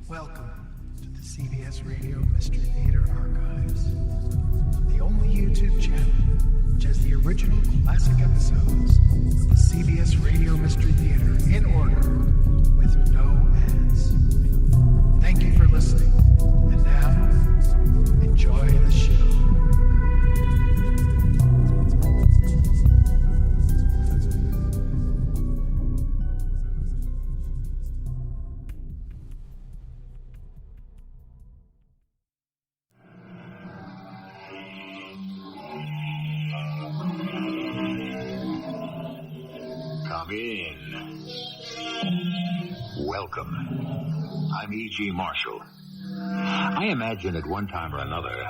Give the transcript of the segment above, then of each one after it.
Welcome to the CBS Radio Mystery Theater Archives, the only YouTube channel which has the original classic episodes of the CBS Radio Mystery Theater in order with no ads. Thank you for listening, and now, enjoy the show. Welcome. I'm E.G. Marshall. I imagine at one time or another,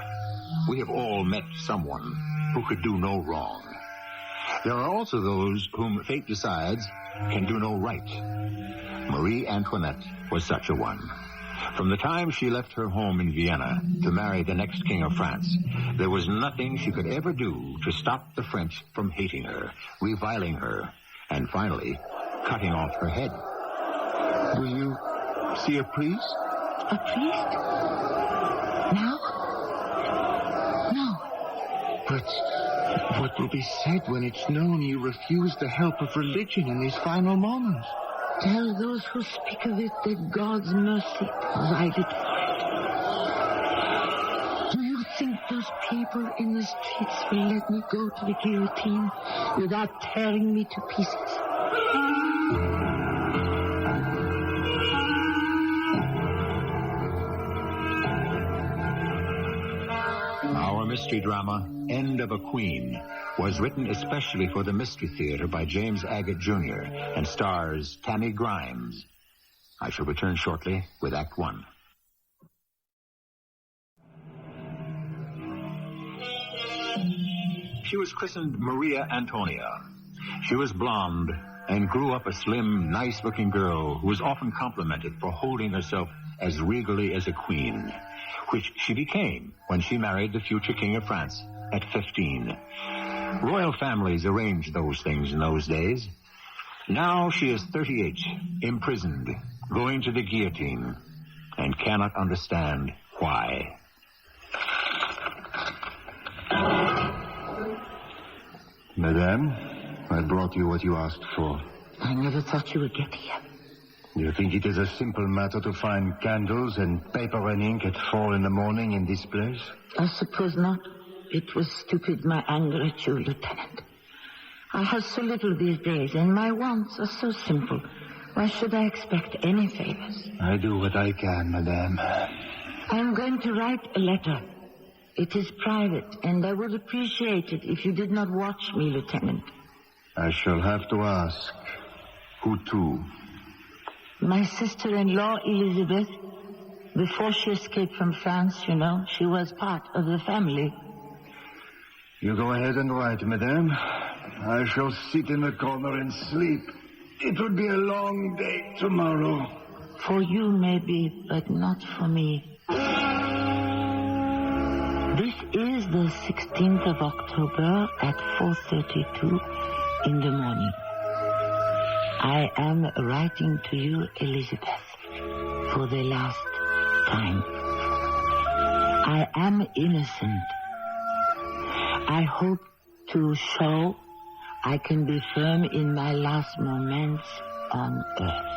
we have all met someone who could do no wrong. There are also those whom fate decides can do no right. Marie Antoinette was such a one. From the time she left her home in Vienna to marry the next king of France, there was nothing she could ever do to stop the French from hating her, reviling her, and finally, cutting off her head. Will you see a priest? A priest? Now? No. But what will be said when it's known you refused the help of religion in these final moments? Tell those who speak of it that God's mercy provided for it. Do you think those people in the streets will let me go to the guillotine without tearing me to pieces? Our mystery drama, End of a Queen, was written especially for the Mystery Theater by James Agate, Jr. and stars Tami Grimes. I shall return shortly with Act One. She was christened Maria Antonia. She was blonde and grew up a slim, nice-looking girl who was often complimented for holding herself as regally as a queen, which she became when she married the future King of France at 15. Royal families arranged those things in those days. Now she is 38, imprisoned, going to the guillotine, and cannot understand why. Madame, I brought you what you asked for. I never thought you would get here. You think it is a simple matter to find candles and paper and ink at 4 a.m. in this place? I suppose not. It was stupid, my anger at you, Lieutenant. I have so little these days, and my wants are so simple. Why should I expect any favors? I do what I can, Madame. I am going to write a letter. It is private, and I would appreciate it if you did not watch me, Lieutenant. I shall have to ask. Who to? My sister-in-law, Elizabeth. Before she escaped from France, you know, she was part of the family. You go ahead and write, Madame. I shall sit in the corner and sleep. It will be a long day tomorrow. For you, maybe, but not for me. This is the 16th of October at 4:32 in the morning. I am writing to you, Elizabeth, for the last time. I am innocent. I hope to show I can be firm in my last moments on earth.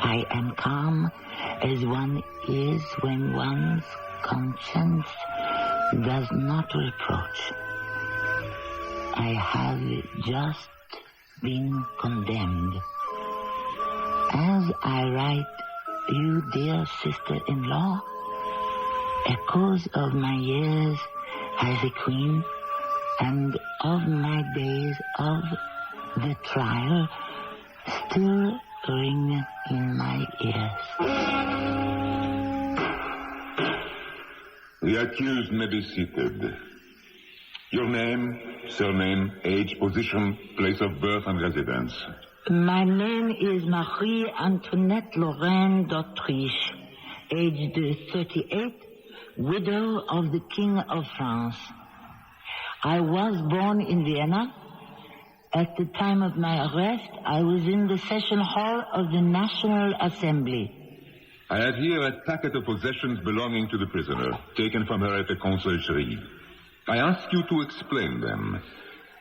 I am calm as one is when one's conscience does not reproach. I have just been condemned. As I write you, dear sister-in-law, echoes of my years as a queen and of my days of the trial still ring in my ears. The accused may be seated. Your name, surname, age, position, place of birth and residence. My name is Marie Antoinette Lorraine d'Autriche, aged 38, widow of the King of France. I was born in Vienna. At the time of my arrest, I was in the session hall of the National Assembly. I have here a packet of possessions belonging to the prisoner, taken from her at the conciergerie. I ask you to explain them.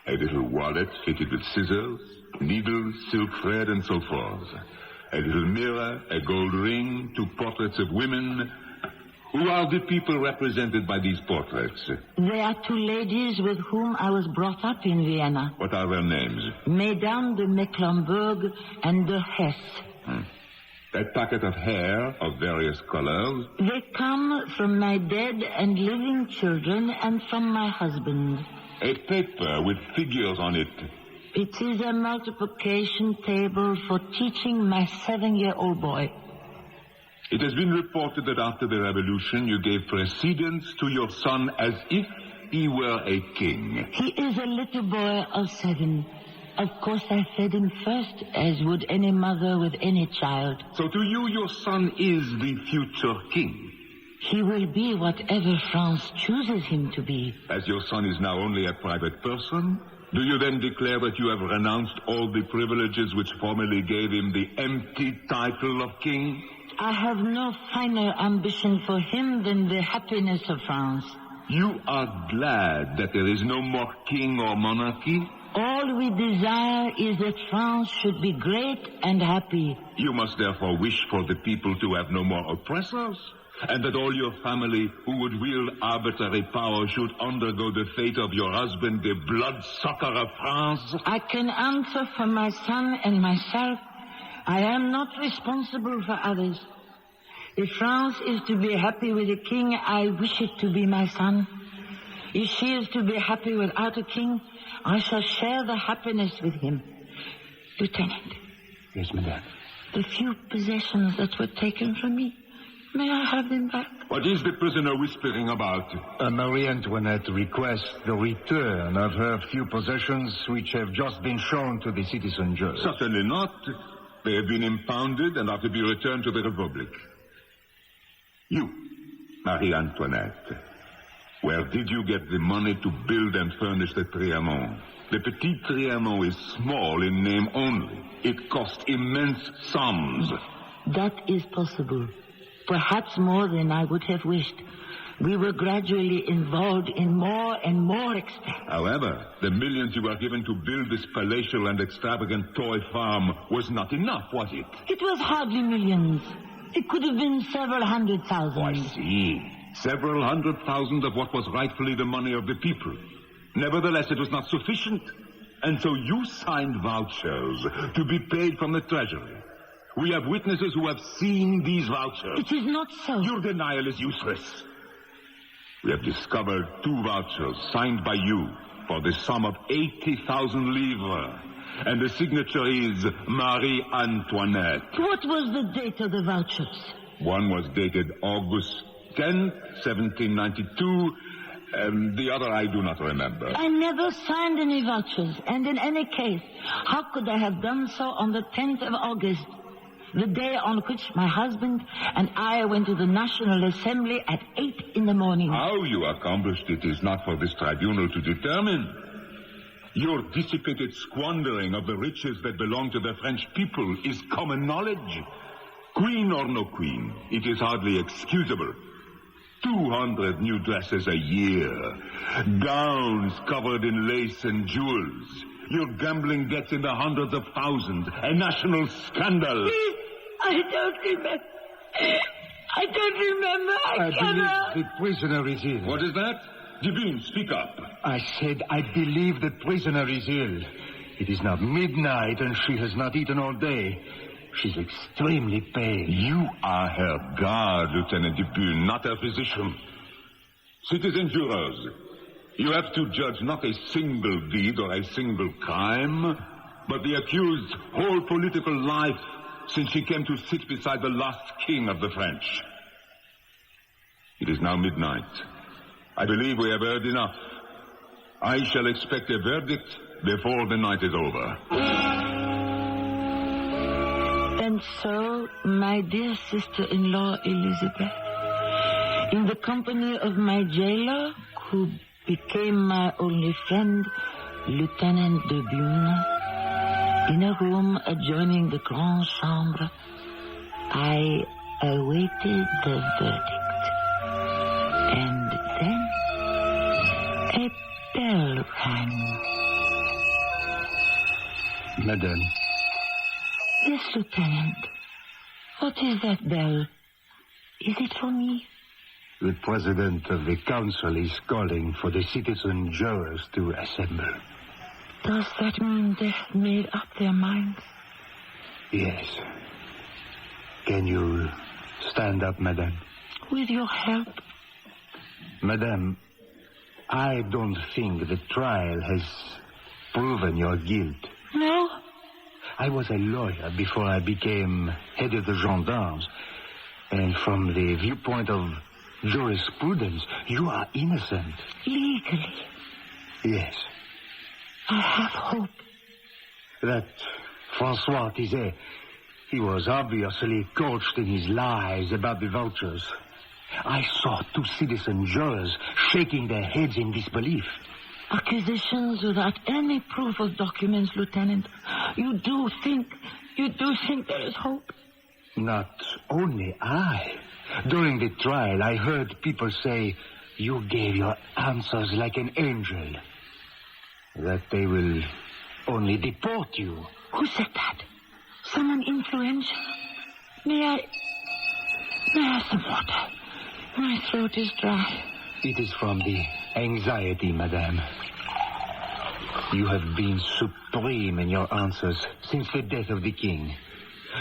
A little wallet fitted with scissors, needles, silk thread, and so forth. A little mirror, a gold ring, 2 portraits of women. Who are the people represented by these portraits? They are 2 ladies with whom I was brought up in Vienna. What are their names? Mesdames de Mecklenburg and de Hesse. A packet of hair of various colors. They come from my dead and living children and from my husband. A paper with figures on it. It is a multiplication table for teaching my 7-year-old boy. It has been reported that after the revolution you gave precedence to your son as if he were a king. He is a little boy of 7. Of course, I fed him first, as would any mother with any child. So to you, your son is the future king. He will be whatever France chooses him to be. As your son is now only a private person, do you then declare that you have renounced all the privileges which formerly gave him the empty title of king? I have no finer ambition for him than the happiness of France. You are glad that there is no more king or monarchy? All we desire is that France should be great and happy. You must therefore wish for the people to have no more oppressors, and that all your family who would wield arbitrary power should undergo the fate of your husband, the bloodsucker of France? I can answer for my son and myself. I am not responsible for others. If France is to be happy with a king, I wish it to be my son. If she is to be happy without a king, I shall share the happiness with him. Lieutenant. Yes, madame. The few possessions that were taken from me, may I have them back? What is the prisoner whispering about? Marie Antoinette requests the return of her few possessions which have just been shown to the citizen judge. Certainly not. They have been impounded and are to be returned to the Republic. You, Marie Antoinette, where did you get the money to build and furnish the Trianon? The Petit Trianon is small in name only. It cost immense sums. That is possible. Perhaps more than I would have wished. We were gradually involved in more and more expense. However, the millions you were given to build this palatial and extravagant toy farm was not enough, was it? It was hardly millions. It could have been several 100,000. Oh, I see. Several 100,000 of what was rightfully the money of the people. Nevertheless, it was not sufficient. And so you signed vouchers to be paid from the treasury. We have witnesses who have seen these vouchers. It is not so. Your denial is useless. We have discovered 2 vouchers signed by you for the sum of 80,000 livres. And the signature is Marie Antoinette. What was the date of the vouchers? One was dated August 10th, 1792. The other I do not remember. I never signed any vouchers. And in any case, how could I have done so on the 10th of August? The day on which my husband and I went to the National Assembly at 8 in the morning. How you accomplished it is not for this tribunal to determine. Your dissipated squandering of the riches that belong to the French people is common knowledge. Queen or no queen, it is hardly excusable. 200 new dresses a year, gowns covered in lace and jewels, your gambling debts in the hundreds of thousands, a national scandal. I don't remember. I cannot. believe the prisoner is ill. What is that? Divine, speak up. I said I believe the prisoner is ill. It is now midnight and she has not eaten all day. She's extremely pale. You are her guard, Lieutenant Dupune, not her physician. Citizen jurors, you have to judge not a single deed or a single crime, but the accused's whole political life since she came to sit beside the last king of the French. It is now midnight. I believe we have heard enough. I shall expect a verdict before the night is over. And so, my dear sister-in-law Elizabeth, in the company of my jailer, who became my only friend, Lieutenant de Bune, in a room adjoining the Grande Chambre, I awaited the verdict. And then a bell rang. Madame. Yes, Lieutenant. What is that bell? Is it for me? The president of the council is calling for the citizen jurors to assemble. Does that mean they have made up their minds? Yes. Can you stand up, madame? With your help? Madame, I don't think the trial has proven your guilt. No? I was a lawyer before I became head of the gendarmes. And from the viewpoint of jurisprudence, you are innocent. Legally? Yes. I have hope. That Francois Tizet, he was obviously coached in his lies about the vultures. I saw 2 citizen jurors shaking their heads in disbelief. Accusations without any proof of documents, Lieutenant. You do think there is hope? Not only I. During the trial, I heard people say, you gave your answers like an angel. That they will only deport you. Who said that? Someone influential? May I have some water? My throat is dry. It is from the anxiety, madame. You have been supreme in your answers since the death of the king.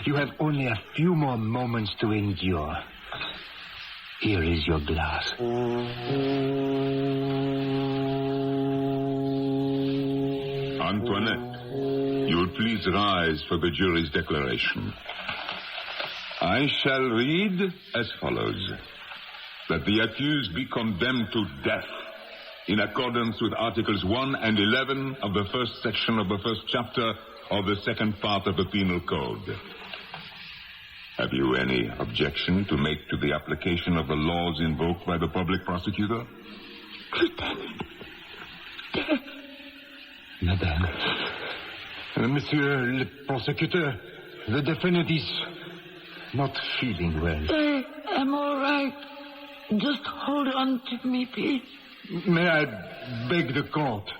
You have only a few more moments to endure. Here is your glass. Antoinette, you will please rise for the jury's declaration. I shall read as follows. That the accused be condemned to death in accordance with Articles 1 and 11 of the first section of the first chapter of the second part of the Penal Code. Have you any objection to make to the application of the laws invoked by the public prosecutor? Lieutenant, death. Madame. Monsieur le prosecutor, the defendant is not feeling well. I am all right. Just hold on to me, please. May I beg the court?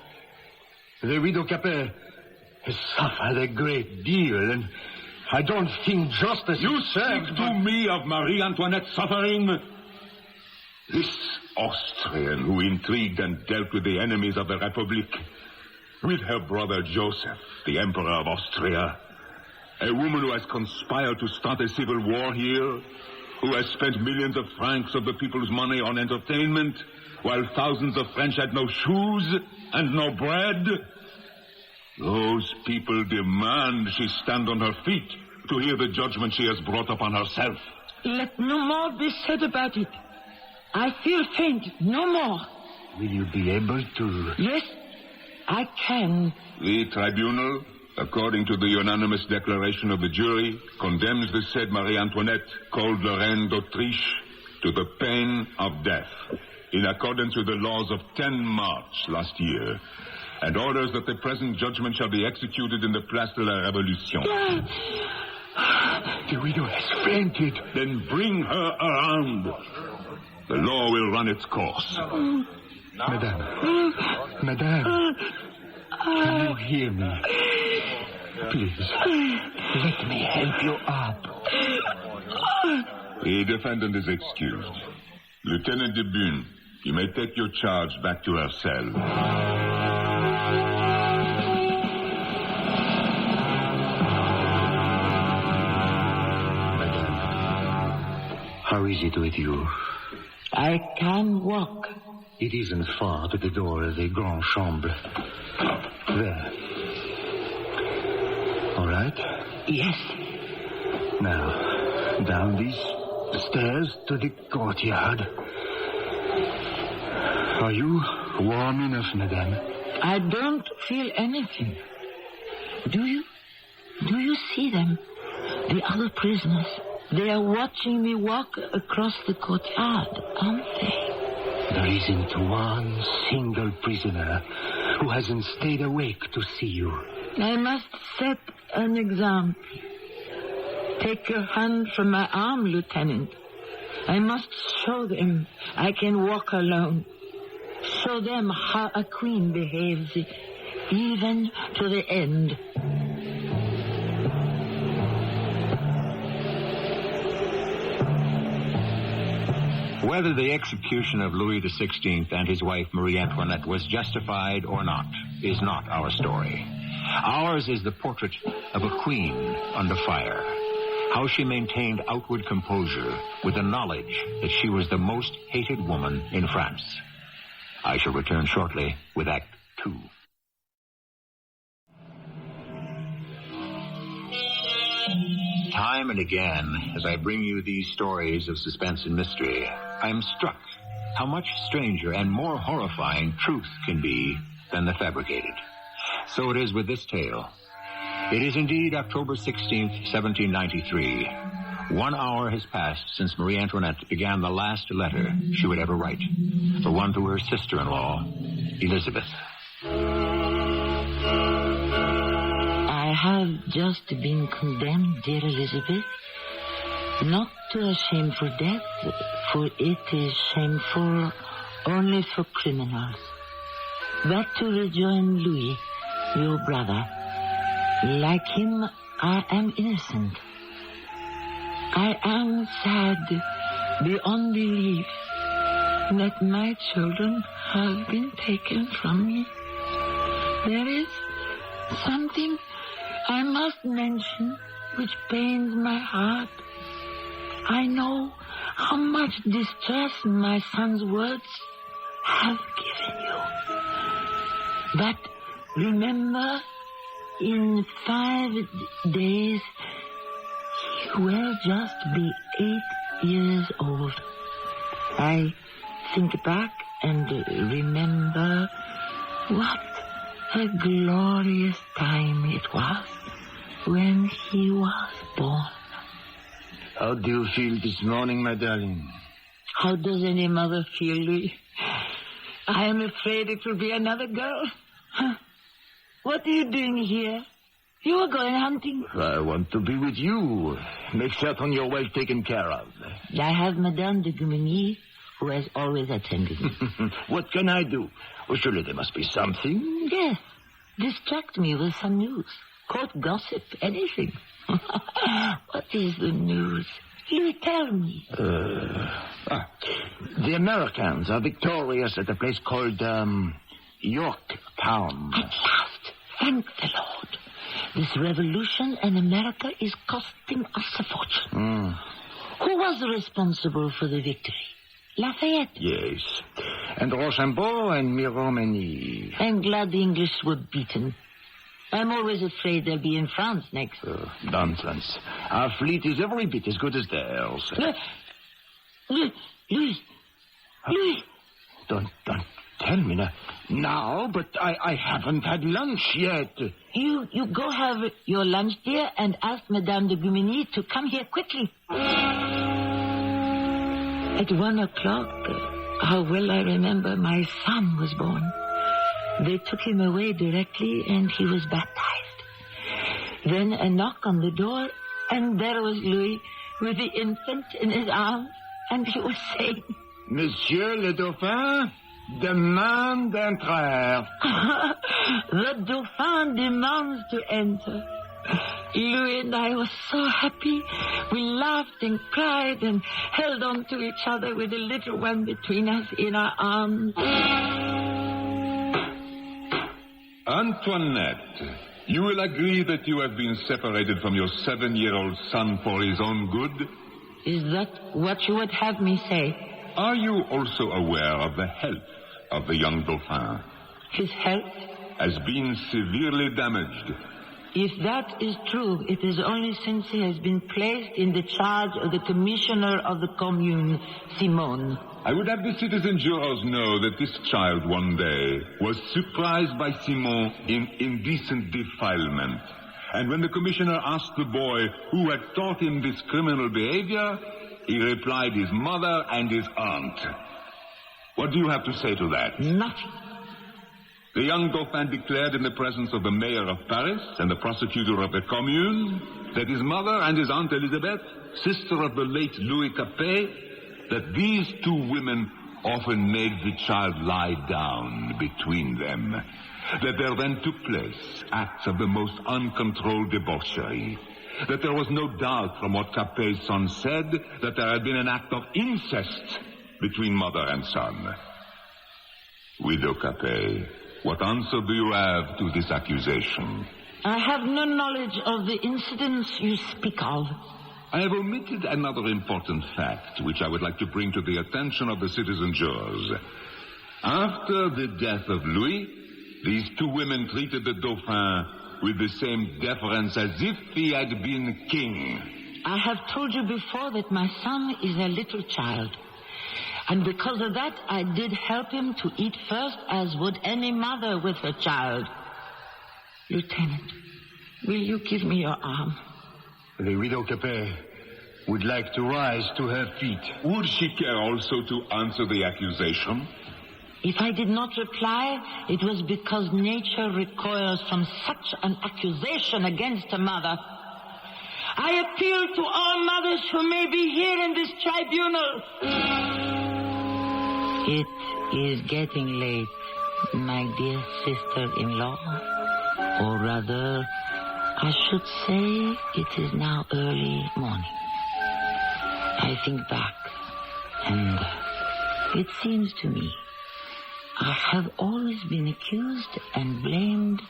The widow Capet has suffered a great deal, and I don't think justice... You speak to me of Marie Antoinette's suffering? This Austrian who intrigued and dealt with the enemies of the Republic, with her brother Joseph, the Emperor of Austria, a woman who has conspired to start a civil war here, who has spent millions of francs of the people's money on entertainment, while thousands of French had no shoes and no bread. Those people demand she stand on her feet to hear the judgment she has brought upon herself. Let no more be said about it. I feel faint, no more. Will you be able to... Yes, I can. The tribunal, according to the unanimous declaration of the jury, condemns the said Marie Antoinette, called Lorraine d'Autriche, to the pain of death, in accordance with the laws of 10 March last year, and orders that the present judgment shall be executed in the Place de la Révolution. The widow has fainted. Then bring her around. The law will run its course. Madame. Madame. Can you hear me? Please, let me help you up. The defendant is excused. Lieutenant de Bune, you may take your charge back to her cell. Madame, how is it with you? I can walk. It isn't far to the door of the Grand Chambre. There. All right? Yes. Now, down these stairs to the courtyard. Are you warm enough, madame? I don't feel anything. Do you? Do you see them? The other prisoners. They are watching me walk across the courtyard, aren't they? There isn't one single prisoner who hasn't stayed awake to see you. I must set an example. Take your hand from my arm, Lieutenant. I must show them I can walk alone. Show them how a queen behaves, even to the end. Whether the execution of Louis XVI and his wife Marie Antoinette was justified or not is not our story. Ours is the portrait of a queen under fire. How she maintained outward composure with the knowledge that she was the most hated woman in France. I shall return shortly with Act 2. Time and again, as I bring you these stories of suspense and mystery, I am struck how much stranger and more horrifying truth can be than the fabricated. So it is with this tale. It is indeed October 16th, 1793. 1 hour has passed since Marie Antoinette began the last letter she would ever write, the one to her sister-in-law, Elizabeth. I have just been condemned, dear Elizabeth, not to a shameful death, for it is shameful only for criminals, but to rejoin Louis, your brother. Like him, I am innocent. I am sad beyond belief that my children have been taken from me. There is something I must mention which pains my heart. I know how much distress my son's words have given you. But remember, in 5 days, he will just be 8 years old. I think back and remember what a glorious time it was when he was born. How do you feel this morning, my darling? How does any mother feel, Louis? I am afraid it will be another girl. Huh? What are you doing here? You are going hunting. I want to be with you. Make certain you're well taken care of. I have Madame de Gummigny, who has always attended me. What can I do? Well, surely there must be something. Yes. Distract me with some news. Court gossip, anything. What is the news? Louis, tell me. The Americans are victorious at a place called, Yorktown. At last. Thank the Lord. This revolution in America is costing us a fortune. Who was responsible for the victory? Lafayette. Yes. And Rochambeau and Miromani. I'm glad the English were beaten. I'm always afraid they'll be in France next. Nonsense. Our fleet is every bit as good as theirs. Louis. Don't tell me now, but I haven't had lunch yet. You go have your lunch, dear, and ask Madame de Gummigny to come here quickly. At 1 o'clock, how well I remember, my son was born. They took him away directly, and he was baptized. Then a knock on the door, and there was Louis with the infant in his arms, and he was saying, Monsieur le Dauphin demande d'entrer. The Dauphin demands to enter. Louis and I were so happy. We laughed and cried and held on to each other with the little one between us in our arms. Antoinette, you will agree that you have been separated from your 7-year-old son for his own good? Is that what you would have me say? Are you also aware of the health of the young Dauphin? His health? Has been severely damaged. If that is true, it is only since he has been placed in the charge of the commissioner of the commune, Simone. I would have the citizen jurors know that this child one day was surprised by Simone in indecent defilement. And when the commissioner asked the boy who had taught him this criminal behavior, he replied his mother and his aunt. What do you have to say to that? Nothing. The young Dauphin declared in the presence of the mayor of Paris and the prosecutor of the Commune that his mother and his Aunt Elizabeth, sister of the late Louis Capet, that these two women often made the child lie down between them, that there then took place acts of the most uncontrolled debauchery, that there was no doubt from what Capet's son said that there had been an act of incest between mother and son. Widow Capet, what answer do you have to this accusation? I have no knowledge of the incidents you speak of. I have omitted another important fact, which I would like to bring to the attention of the citizen jurors. After the death of Louis, these two women treated the Dauphin with the same deference as if he had been king. I have told you before that my son is a little child. And because of that, I did help him to eat first, as would any mother with her child. Lieutenant, will you give me your arm? The widow Capet would like to rise to her feet. Would she care also to answer the accusation? If I did not reply, it was because nature recoils from such an accusation against a mother. I appeal to all mothers who may be here in this tribunal. It is getting late, my dear sister-in-law. Or rather, I should say it is now early morning. I think back, and it seems to me I have always been accused and blamed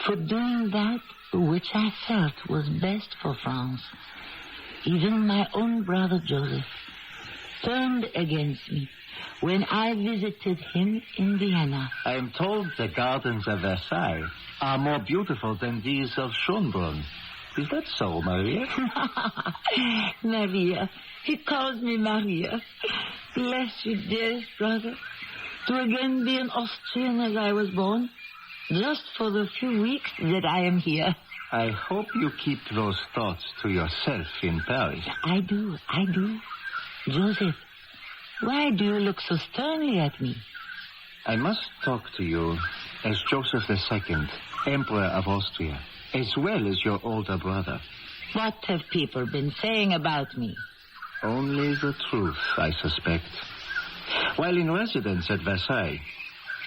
for doing that which I felt was best for France. Even my own brother Joseph turned against me when I visited him in Vienna. I am told the gardens of Versailles are more beautiful than these of Schönbrunn. Is that so, Maria? Maria. He calls me Maria. Bless you, dearest brother. To again be an Austrian as I was born, just for the few weeks that I am here. I hope you keep those thoughts to yourself in Paris. I do. Joseph, why do you look so sternly at me? I must talk to you as Joseph II, Emperor of Austria, as well as your older brother. What have people been saying about me? Only the truth, I suspect. While in residence at Versailles,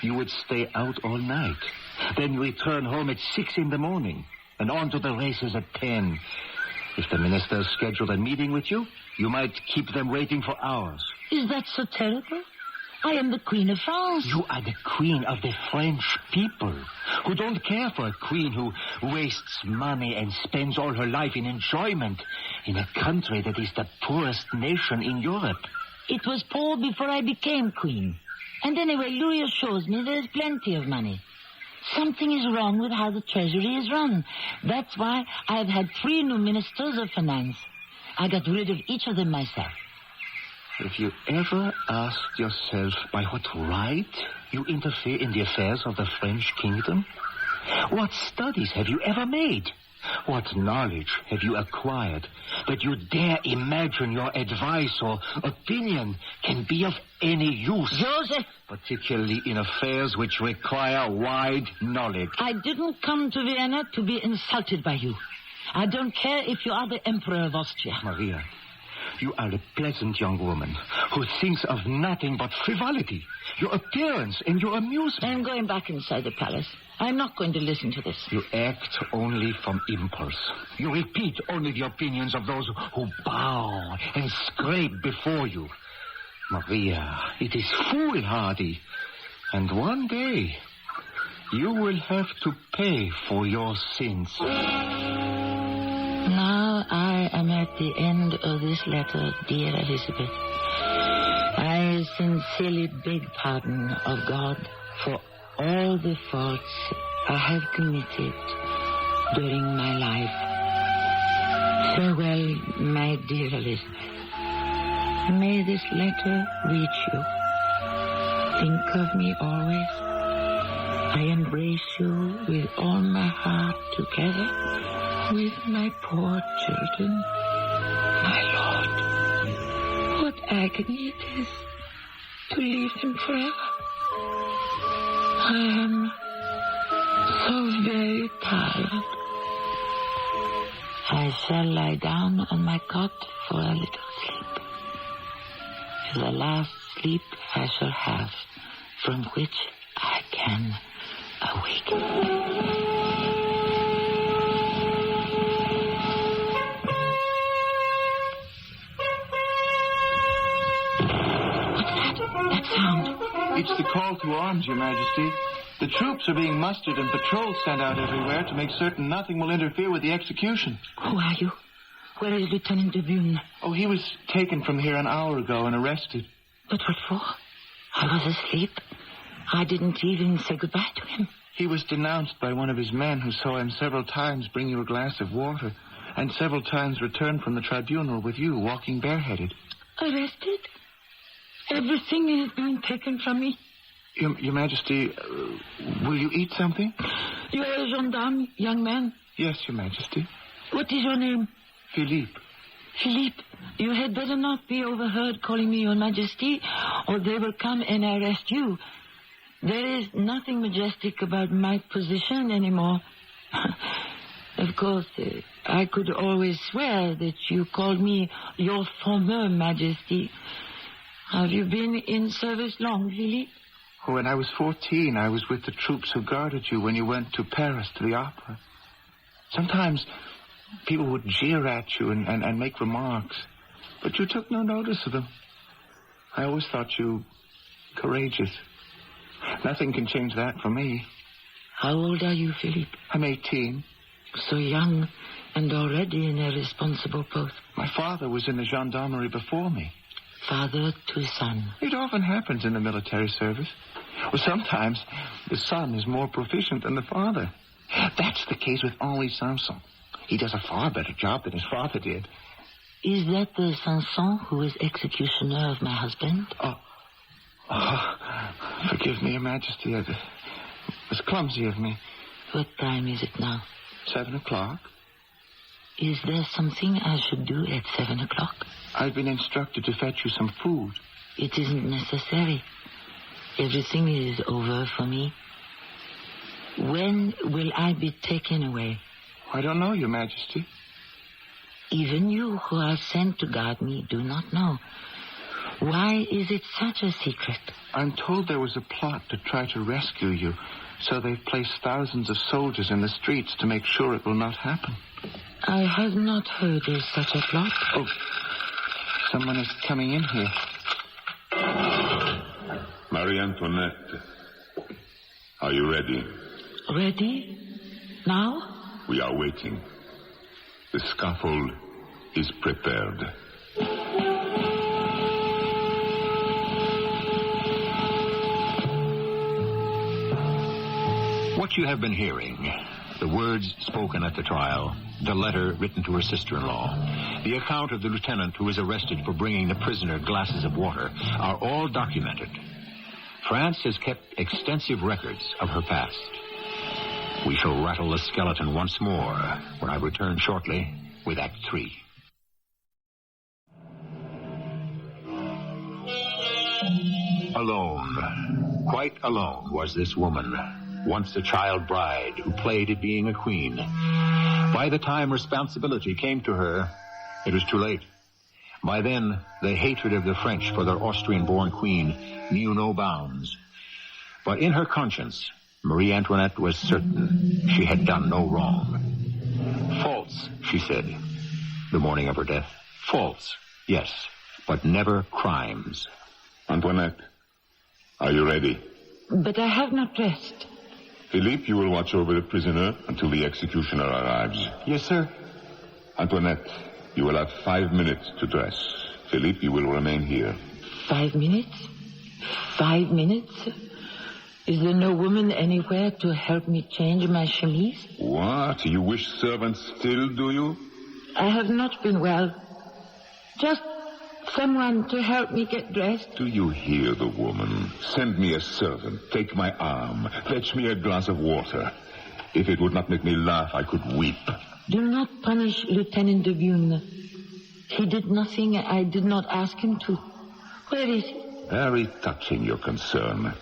you would stay out all night, then return home at 6 in the morning, and on to the races at 10. If the ministers scheduled a meeting with you, you might keep them waiting for hours. Is that so terrible? I am the Queen of France. You are the queen of the French people, who don't care for a queen who wastes money and spends all her life in enjoyment in a country that is the poorest nation in Europe. It was poor before I became queen. And anyway, Louis assures me there's plenty of money. Something is wrong with how the treasury is run. That's why I have had 3 new ministers of finance. I got rid of each of them myself. Have you ever asked yourself by what right you interfere in the affairs of the French kingdom? What studies have you ever made? What knowledge have you acquired that you dare imagine your advice or opinion can be of any use? Joseph! Particularly in affairs which require wide knowledge. I didn't come to Vienna to be insulted by you. I don't care if you are the Emperor of Austria. Maria, you are a pleasant young woman who thinks of nothing but frivolity, your appearance and your amusement. I'm going back inside the palace. I'm not going to listen to this. You act only from impulse. You repeat only the opinions of those who bow and scrape before you. Maria, it is foolhardy. And one day, you will have to pay for your sins. Now I am at the end of this letter, dear Elizabeth. I sincerely beg pardon of God for all the faults I have committed during my life. Farewell, my dear Elizabeth. May this letter reach you. Think of me always. I embrace you with all my heart together with my poor children. My Lord, what agony it is to leave them forever. I am so very tired. I shall lie down on my cot for a little sleep. The last sleep I shall have, from which I can awaken. What's that sound? It's the call to arms, Your Majesty. The troops are being mustered and patrols sent out everywhere to make certain nothing will interfere with the execution. Who are you? Where is Lieutenant de Bune? Oh, he was taken from here an hour ago and arrested. But what for? I was asleep. I didn't even say goodbye to him. He was denounced by one of his men who saw him several times bring you a glass of water and several times return from the tribunal with you, walking bareheaded. Arrested? Everything is being taken from me. Your Majesty, will you eat something? You are a gendarme, young man. Yes, Your Majesty. What is your name? Philippe. Philippe, you had better not be overheard calling me Your Majesty, or they will come and arrest you. There is nothing majestic about my position anymore. Of course, I could always swear that you called me Your former Majesty. Have you been in service long, Philippe? When I was 14, I was with the troops who guarded you when you went to Paris to the opera. Sometimes people would jeer at you and make remarks, but you took no notice of them. I always thought you courageous. Nothing can change that for me. How old are you, Philippe? I'm 18. So young and already in a responsible post. My father was in the gendarmerie before me. Father to son. It often happens in the military service. Well, sometimes the son is more proficient than the father. That's the case with Henri Sanson. He does a far better job than his father did. Is that the Sanson who is executioner of my husband? Forgive me, Your Majesty. It was clumsy of me. What time is it now? 7 o'clock. Is there something I should do at 7 o'clock? I've been instructed to fetch you some food. It isn't necessary. Everything is over for me. When will I be taken away? I don't know, Your Majesty. Even you who are sent to guard me do not know. Why is it such a secret? I'm told there was a plot to try to rescue you, so they've placed thousands of soldiers in the streets to make sure it will not happen. I have not heard of such a plot. Oh, someone is coming in here. Marie Antoinette, are you ready? Ready? Now? We are waiting. The scaffold is prepared. What you have been hearing, the words spoken at the trial, the letter written to her sister-in-law, the account of the lieutenant who was arrested for bringing the prisoner glasses of water, are all documented. France has kept extensive records of her past. We shall rattle the skeleton once more when I return shortly with Act 3. Alone, quite alone was this woman, once a child bride who played at being a queen. By the time responsibility came to her, it was too late. By then, the hatred of the French for their Austrian-born queen knew no bounds. But in her conscience, Marie Antoinette was certain she had done no wrong. Faults, she said, the morning of her death. Faults, yes, but never crimes. Antoinette, are you ready? But I have not dressed. Philippe, you will watch over the prisoner until the executioner arrives. Yes, sir. Antoinette, you will have 5 minutes to dress. Philippe, you will remain here. 5 minutes? 5 minutes? Is there no woman anywhere to help me change my chemise? What? You wish servants still, do you? I have not been well. Just someone to help me get dressed. Do you hear the woman? Send me a servant. Take my arm. Fetch me a glass of water. If it would not make me laugh, I could weep. Do not punish Lieutenant de Bune. He did nothing I did not ask him to. Where is he? Very touching, your concern.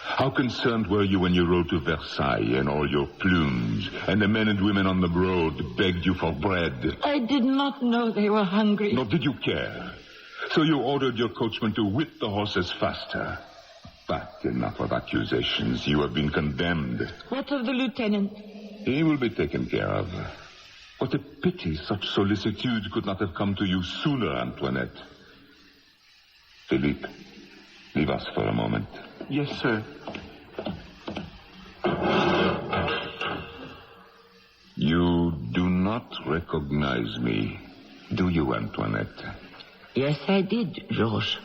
How concerned were you when you rode to Versailles in all your plumes, and the men and women on the road begged you for bread? I did not know they were hungry. Nor did you care. So you ordered your coachman to whip the horses faster. But enough of accusations. You have been condemned. What of the lieutenant? He will be taken care of. What a pity such solicitude could not have come to you sooner, Antoinette. Philippe, leave us for a moment. Yes, sir. You do not recognize me, do you, Antoinette? Yes, I did, Georges.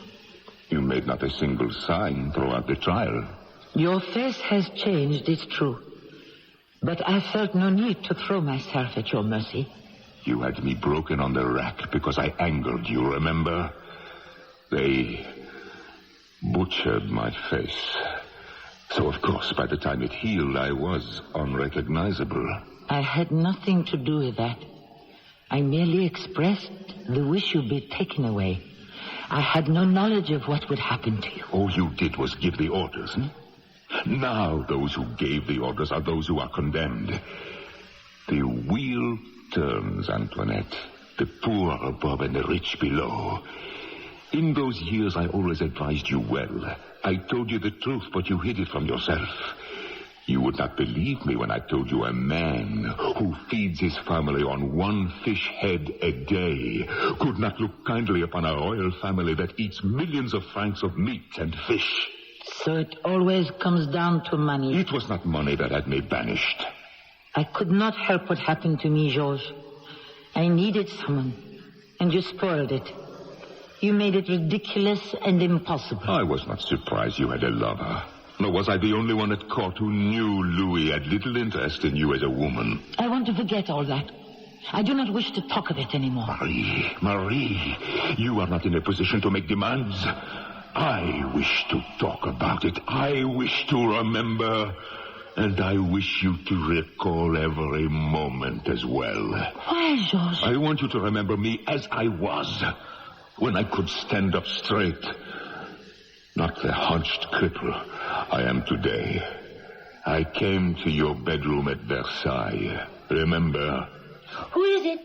You made not a single sign throughout the trial. Your face has changed, it's true. But I felt no need to throw myself at your mercy. You had me broken on the rack because I angered you, remember? They butchered my face. So, of course, by the time it healed, I was unrecognizable. I had nothing to do with that. I merely expressed the wish you be taken away. I had no knowledge of what would happen to you. All you did was give the orders, Now those who gave the orders are those who are condemned. The wheel turns, Antoinette. The poor above and the rich below. In those years, I always advised you well. I told you the truth, but you hid it from yourself. You would not believe me when I told you a man who feeds his family on one fish head a day could not look kindly upon a royal family that eats millions of francs of meat and fish. So it always comes down to money. It was not money that had me banished. I could not help what happened to me, Georges. I needed someone, and you spoiled it. You made it ridiculous and impossible. I was not surprised you had a lover. Nor was I the only one at court who knew Louis had little interest in you as a woman. I want to forget all that. I do not wish to talk of it anymore. Marie, you are not in a position to make demands. I wish to talk about it. I wish to remember. And I wish you to recall every moment as well. Why, Georges? I want you to remember me as I was, when I could stand up straight. Not the hunched cripple I am today. I came to your bedroom at Versailles. Remember? Who is it?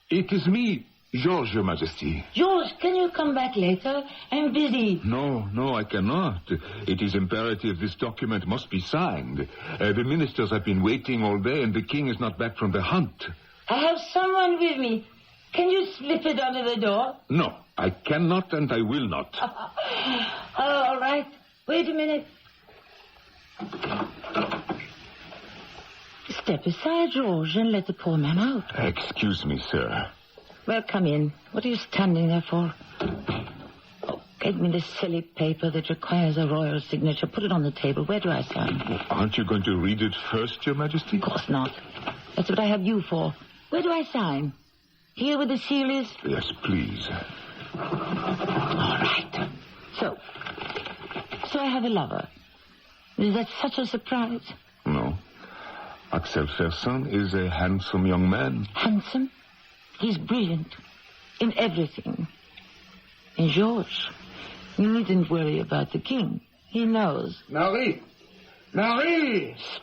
It is me, Georges, Your Majesty. Georges, can you come back later? I'm busy. No, I cannot. It is imperative this document must be signed. The ministers have been waiting all day, and the king is not back from the hunt. I have someone with me. Can you slip it under the door? No, I cannot and I will not. All right. Wait a minute. Step aside, Georges, and let the poor man out. Excuse me, sir. Well, come in. What are you standing there for? Oh, get me this silly paper that requires a royal signature. Put it on the table. Where do I sign? Aren't you going to read it first, Your Majesty? Of course not. That's what I have you for. Where do I sign? Here where the seal is? Yes, please. All right. So I have a lover. Is that such a surprise? No. Axel Fersen is a handsome young man. Handsome? He's brilliant. In everything. And Georges, you needn't worry about the king. He knows. Marie!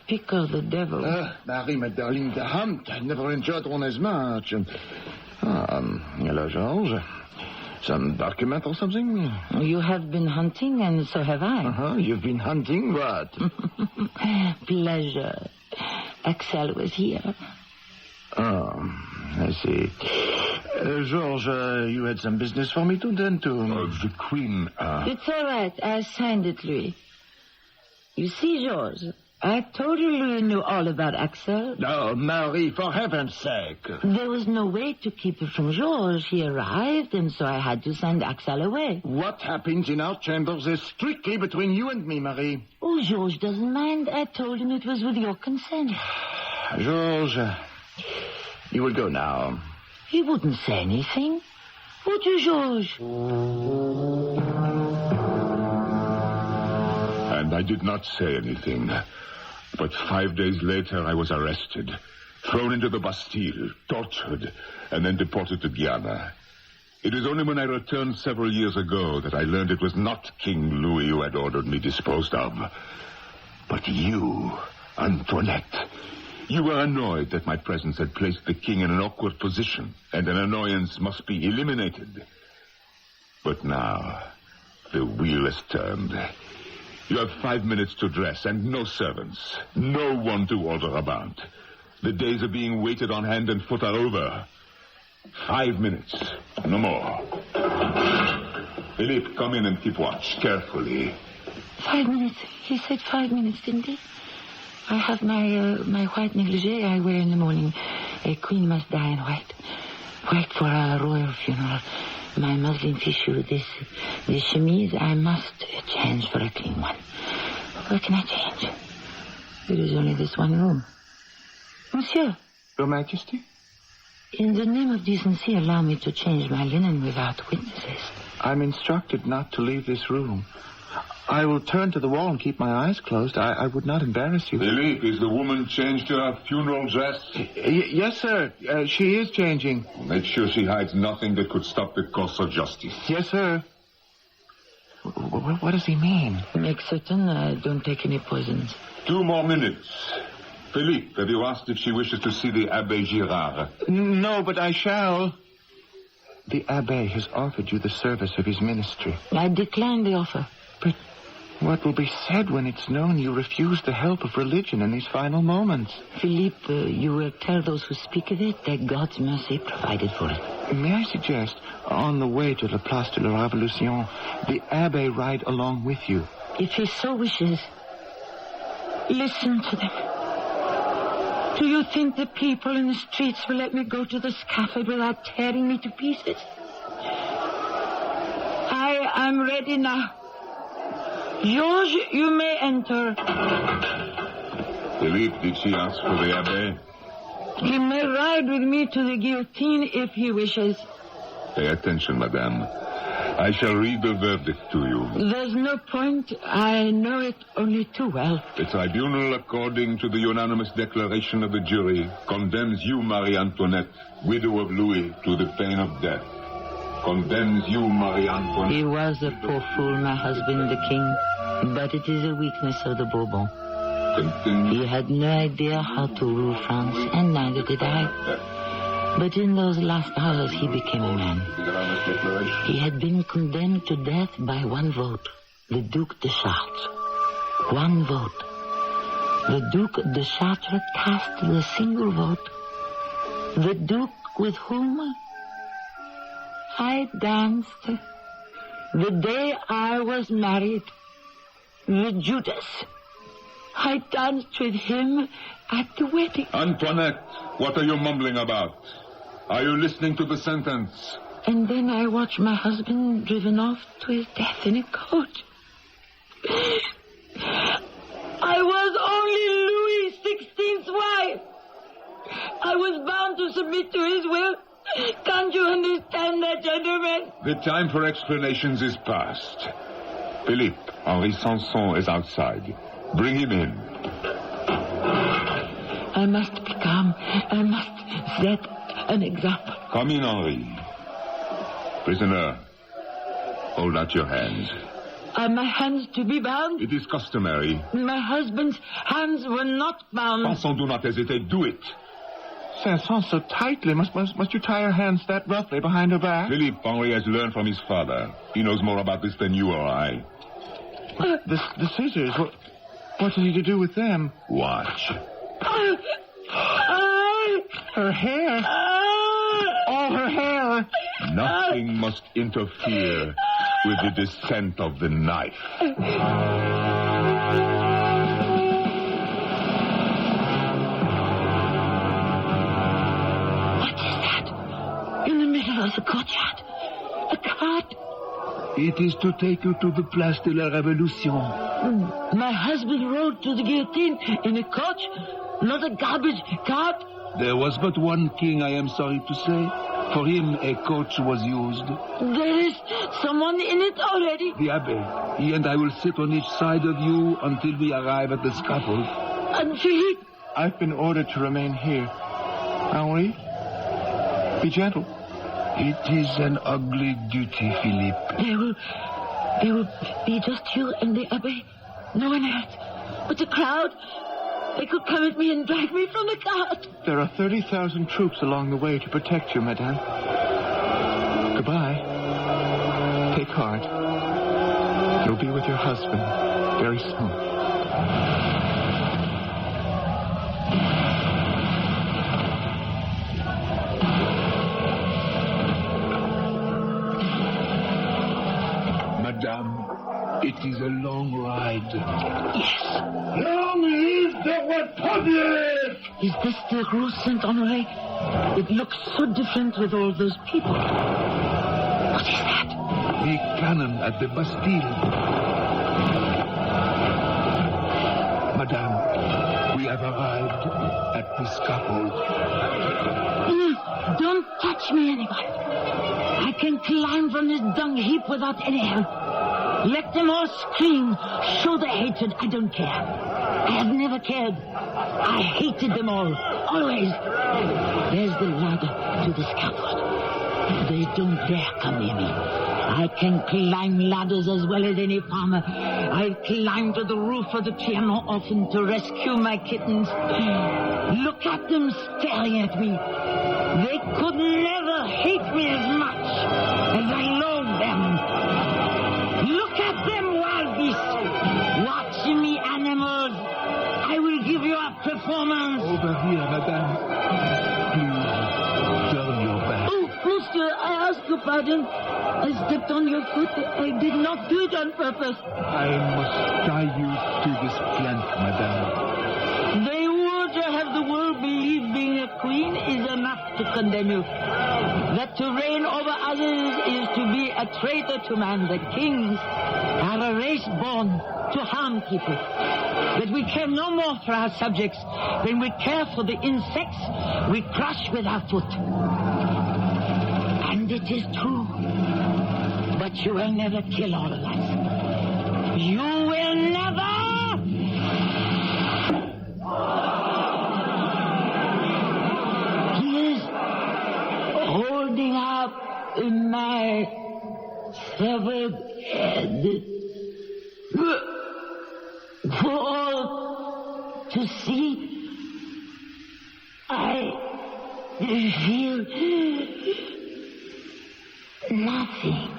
Speak of the devil. Marie, my darling, the hunt. I never enjoyed one as much. Hello, Georges. Some document or something? You have been hunting, and so have I. You've been hunting what? Pleasure. Axel was here. Oh, I see. Georges, you had some business for me to attend to. The Queen, It's all right. I signed it, Louis. You see, Georges, I told you Louis knew all about Axel. No, Marie, for heaven's sake. There was no way to keep it from Georges. He arrived, and so I had to send Axel away. What happens in our chambers is strictly between you and me, Marie. Oh, Georges doesn't mind. I told him it was with your consent. Georges, you will go now. He wouldn't say anything. Would you, Georges? And I did not say anything. But 5 days later, I was arrested, thrown into the Bastille, tortured, and then deported to Guyana. It is only when I returned several years ago that I learned it was not King Louis who had ordered me disposed of, but you, Antoinette. You were annoyed that my presence had placed the king in an awkward position, and an annoyance must be eliminated. But now, the wheel has turned. You have 5 minutes to dress, and no servants. No one to order about. The days of being waited on hand and foot are over. 5 minutes. No more. Philippe, come in and keep watch carefully. 5 minutes. He said 5 minutes, didn't he? I have my white negligee I wear in the morning. A queen must die in white. White for a royal funeral. My muslin tissue, this chemise, I must change for a clean one. Where can I change? There is only this one room. Monsieur. Your Majesty? In the name of decency, allow me to change my linen without witnesses. I'm instructed not to leave this room. I will turn to the wall and keep my eyes closed. I would not embarrass you. Philippe, is the woman changed to her funeral dress? Yes, sir. She is changing. Make sure she hides nothing that could stop the course of justice. Yes, sir. What does he mean? Make certain I don't take any poisons. 2 more minutes. Philippe, have you asked if she wishes to see the Abbé Girard? No, but I shall. The Abbé has offered you the service of his ministry. I decline the offer. But what will be said when it's known you refuse the help of religion in these final moments? Philippe, you will tell those who speak of it that God's mercy provided for it. May I suggest, on the way to la Place de la Révolution, the Abbé ride along with you? If he so wishes, listen to them. Do you think the people in the streets will let me go to the scaffold without tearing me to pieces? I am ready now. Georges, you may enter. Philippe, did she ask for the Abbé? He may ride with me to the guillotine if he wishes. Pay attention, madame. I shall read the verdict to you. There's no point. I know it only too well. The tribunal, according to the unanimous declaration of the jury, condemns you, Marie Antoinette, widow of Louis, to the pain of death. Condemns you, Marie Antoinette. He was a poor fool, my husband, the king. But it is a weakness of the Bourbon. He had no idea how to rule France, and neither did I. But in those last hours, he became a man. He had been condemned to death by one vote, the Duc de Chartres. One vote. The Duc de Chartres cast the single vote. The Duke with whom I danced the day I was married, the Judas. I danced with him at the wedding. Antoinette, what are you mumbling about? Are you listening to the sentence? And then I watched my husband driven off to his death in a coach. I was only Louis XVI's wife. I was bound to submit to his will. Can't you understand that, gentlemen? The time for explanations is past. Philippe, Henri Sanson is outside. Bring him in. I must be calm. I must set an example. Come in, Henri. Prisoner, hold out your hands. Are my hands to be bound? It is customary. My husband's hands were not bound. Sanson, do not hesitate. Do it. Sanson, so tightly. Must you tie her hands that roughly behind her back? Philippe, Henri has learned from his father. He knows more about this than you or I. The scissors, what's he to do with them? Watch. Her hair. All her hair. Nothing must interfere with the descent of the knife. What is that? In the middle of the courtyard. A cart. It is to take you to the Place de la Révolution. My husband rode to the guillotine in a coach, not a garbage cart. There was but one king, I am sorry to say. For him, a coach was used. There is someone in it already. The Abbé. He and I will sit on each side of you until we arrive at the scaffold. And Philippe? I've been ordered to remain here. Henri, be gentle. It is an ugly duty, Philippe. There will be just you and the Abbe. No one else. But the crowd, they could come at me and drag me from the cart. There are 30,000 troops along the way to protect you, madame. Goodbye. Take heart. You'll be with your husband very soon. Madame, it is a long ride. Yes. Long live the Republic! Is this the Rue Saint-Honoré? It looks so different with all those people. What is that? The cannon at the Bastille. Madame, we have arrived at the scaffold. Don't touch me, anybody. I can climb from this dung heap without any help. Let them all scream. Show their hatred. I don't care. I have never cared. I hated them all. Always. There's the ladder to the scaffold. They don't dare come near me. I can climb ladders as well as any farmer. I've climbed to the roof of the piano often to rescue my kittens. Look at them staring at me. They could never hate me as much as I loathe them. Look at them, wild beasts. Watch me, animals. I will give you a performance. Over here, madame. Please, turn your back. Oh, monsieur, I ask your pardon. I stepped on your foot. I did not do it on purpose. I must tie you to this plank, madame. They would have the world believe being a queen is enough to condemn you. That to reign over others is to be a traitor to man. The kings are a race born to harm people. That we care no more for our subjects than we care for the insects we crush with our foot. And it is true. But you will never kill all of us. You will never! He is holding up my severed head for all to see. I feel nothing.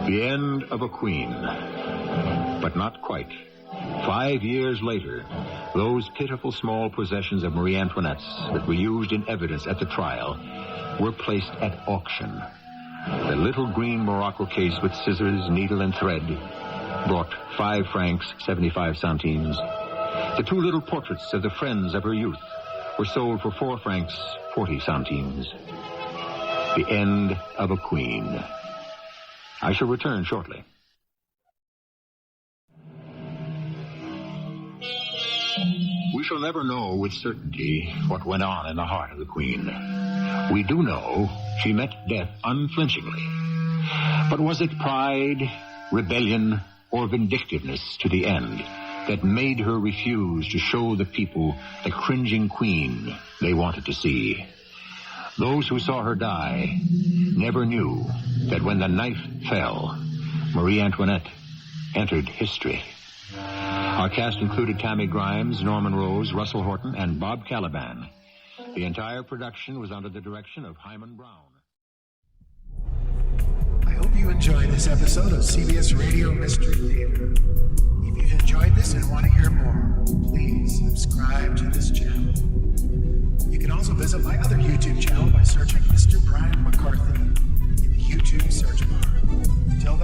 The end of a queen. But not quite. 5 years later, those pitiful small possessions of Marie Antoinette's that were used in evidence at the trial were placed at auction. The little green Morocco case with scissors, needle, and thread brought 5 francs, 75 centimes. The 2 little portraits of the friends of her youth were sold for 4 francs, 40 centimes. The end of a queen. I shall return shortly. We shall never know with certainty what went on in the heart of the Queen. We do know she met death unflinchingly. But was it pride, rebellion, or vindictiveness to the end that made her refuse to show the people the cringing queen they wanted to see? Those who saw her die never knew that when the knife fell, Marie Antoinette entered history. Our cast included Tami Grimes, Norman Rose, Russell Horton, and Bob Kaliban. The entire production was under the direction of Hyman Brown. I hope you enjoyed this episode of CBS Radio Mystery Theater. If you've enjoyed this and want to hear more, please subscribe to this channel. You can also visit my other YouTube channel by searching Mr. Brian McCarthy in the YouTube search bar. Until